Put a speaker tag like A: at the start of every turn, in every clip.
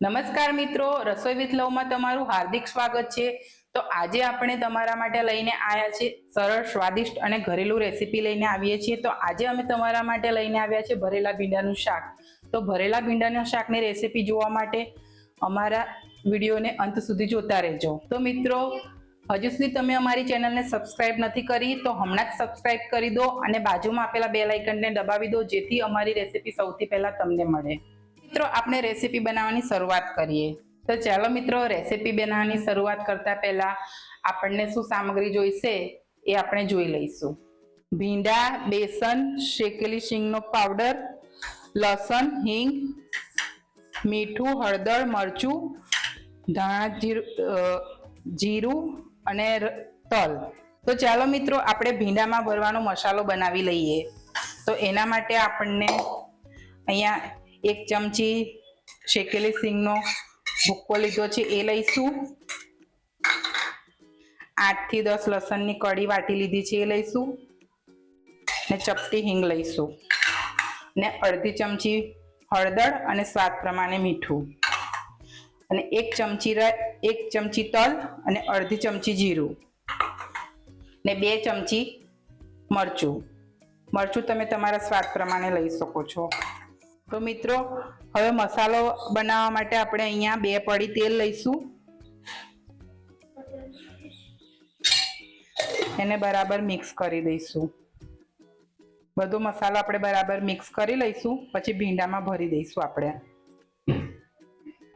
A: નમસ્કાર મિત્રો, રસોઈ વિથ લવમાં તમારું હાર્દિક સ્વાગત છે। તો આજે આપણે તમારા માટે લઈને આવ્યા છે સરળ, સ્વાદિષ્ટ અને ઘરેલું રેસીપી લઈને આવીએ છીએ। તો આજે અમે તમારા માટે લઈને આવ્યા છે ભરેલા ભીંડાનું શાક। તો ભરેલા ભીંડાના શાકની રેસીપી જોવા માટે અમારા વિડીયોને અંત સુધી જોતા રહેજો। તો મિત્રો, હજુ સુધી તમે અમારી ચેનલને સબસ્ક્રાઇબ નથી કરી તો હમણાં જ સબસ્ક્રાઇબ કરી દો અને બાજુમાં આપેલા બેલ આઇકનને દબાવી દો, જેથી અમારી રેસીપી સૌથી પહેલા તમને મળે। મિત્રો, આપણે રેસીપી બનાવવાની શરૂઆત કરીએ। તો ચાલો મિત્રો, રેસીપી બનાવવાની શરૂઆત કરતા પહેલા આપણને શું સામગ્રી જોઈશે એ આપણે જોઈ લઈશું। ભીંડા, બેસન, શેકેલી સિંગનો પાવડર, લસણ, હિંગ, મીઠું, હળદર, મરચું, ધાણા, જીરું અને તલ। તો ચાલો મિત્રો, આપણે ભીંડામાં ભરવાનો મસાલો બનાવી લઈએ। તો એના માટે આપણને અહીંયા 1 ચમચી શેકેલી સિંગનો ભૂક્કો લીધો છે, એ લઈશું। 8 થી 10 લસણની કળી વાટી લીધી છે, એ લઈશું। ને ચપટી હિંગ લઈશું ને અડધી ચમચી હળદર અને સ્વાદ પ્રમાણે મીઠું અને 1 ચમચી તલ અને અડધી ચમચી જીરું ને 2 ચમચી મરચું તમે તમારા સ્વાદ પ્રમાણે લઈ શકો છો। તો મિત્રો, હવે મસાલો બનાવવા માટે આપણે અહીંયા 2 પડી તેલ લઈશું। એને બરાબર મિક્સ કરી દઈશું। બધો મસાલો આપણે બરાબર મિક્સ કરી લઈશું, પછી ભીંડામાં ભરી દઈશું આપણે।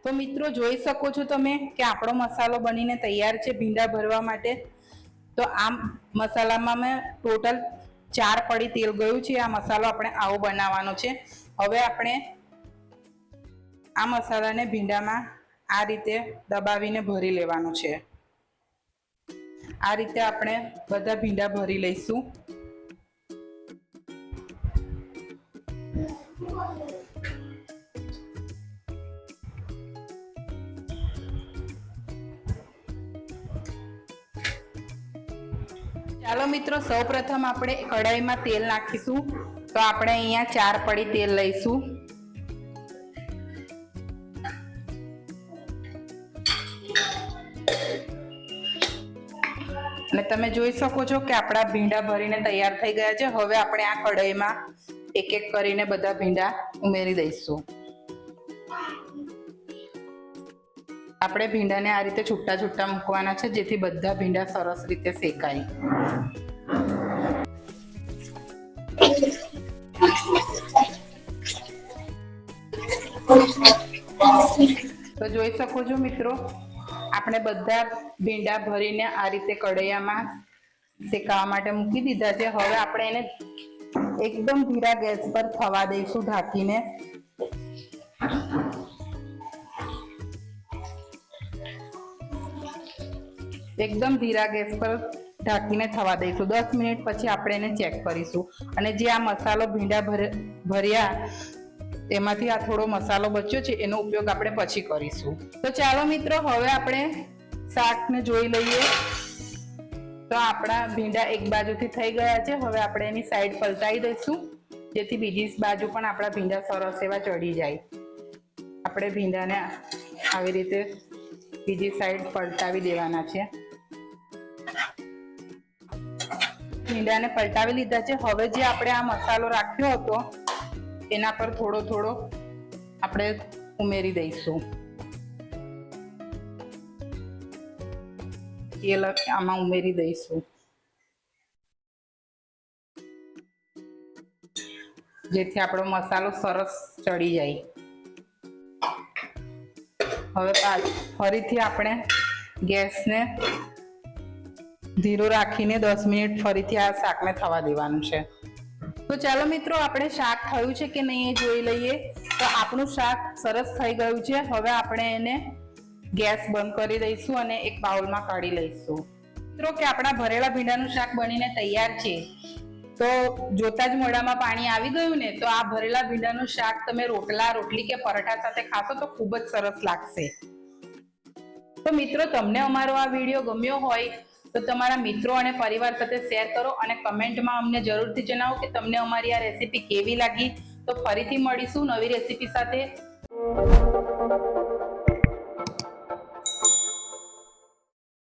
A: તો મિત્રો, જોઈ શકો છો તમે કે આપણો મસાલો બનીને તૈયાર છે ભીંડા ભરવા માટે। તો આ મસાલામાં મેં ટોટલ 4 પડી તેલ ગયું છે। આ મસાલો આપણે આવો બનાવવાનો છે। હવે આપણે આ મસાલાને ભીંડામાં આ રીતે દબાવીને ભરી લેવાનો છે। આ રીતે આપણે બધા ભીંડા ભરી લઈશું। ચાલો મિત્રો, સૌપ્રથમ આપણે કઢાઈમાં તેલ નાખીશું। તો આપણે અહીંયા 4 પડી તેલ લઈશું અને તમે જોઈ શકો છો કે આપણા ભીંડા ભરીને તૈયાર થઈ ગયા છે। હવે આપણે આ કઢાઈમાં એક એક કરીને બધા ભીંડા ઉમેરી દઈશું। આપણે ભીંડાને આ રીતે છૂટા છૂટા મૂકવાના છે, જેથી બધા ભીંડા સરસ રીતે શેકાય। તો જોઈ શકો છો મિત્રો, આપણે બધા ભીંડા ભરીને આ રીતે કઢાઈમાં શેકાવા માટે મૂકી દીધા છે। હવે આપણે એને એકદમ ધીરા ગેસ પર થવા દઈશું ઢાંકીને। એકદમ ધીરા ગેસ પર ઢાંકીને થવા દઈશું। 10 મિનિટ પછી આપણે એને ચેક કરીશું અને જે આ મસાલો ભીંડા ભર્યા એમાંથી આ થોડો મસાલો બચ્યો છે, એનો ઉપયોગ આપણે પછી કરીશું। તો ચાલો મિત્રો, હવે આપણે શાકને જોઈ લઈએ। તો આપણા ભીંડા એક બાજુથી થઈ ગયા છે। હવે આપણે એની સાઈડ પલટાવી દઈશું, જેથી બીજી બાજુ પણ આપણા ભીંડા સરસ એવા ચડી જાય। આપણે ભીંડાને આવી રીતે બીજી સાઈડ પલટાવી દેવાના છે। ભીંડાને પલટાવી લીધા છે। હવે જે આપણે આ મસાલો રાખ્યો હતો એના પર થોડો થોડો આપણે ઉમેરી દઈશું। તેલ આમાં ઉમેરી દઈશું, જેથી આપણો મસાલો સરસ ચડી જાય। હવે ફરીથી આપણે ગેસને ધીરો રાખીને 10 મિનિટ ફરીથી આ શાકને થવા દેવાનું છે। તો ચાલો મિત્રો, આપણે શાક થયું છે કે નહીં એ જોઈ લઈએ। તો આપણું શાક સરસ થઈ ગયું છે। હવે આપણે એને ગેસ બંધ કરી દઈશું અને એક બાઉલમાં કાઢી લઈશું। મિત્રો, કે આપણા ભરેલા ભીંડાનું શાક બનીને તૈયાર છે। તો જોતા જ મોઢામાં પાણી આવી ગયું ને? તો આ ભરેલા ભીંડાનું શાક તમે રોટલા, રોટલી કે પરોઠા સાથે ખાશો તો ખૂબ જ સરસ લાગશે। તો મિત્રો, તમને અમારો આ વિડીયો ગમ્યો હોય તો તમારા મિત્રો અને પરિવાર સાથે શેર કરો અને કમેન્ટમાં અમને જરૂરથી જણાવો કે તમને અમારી આ રેસીપી કેવી લાગી। તો ફરીથી મળીશું નવી રેસીપી સાથે।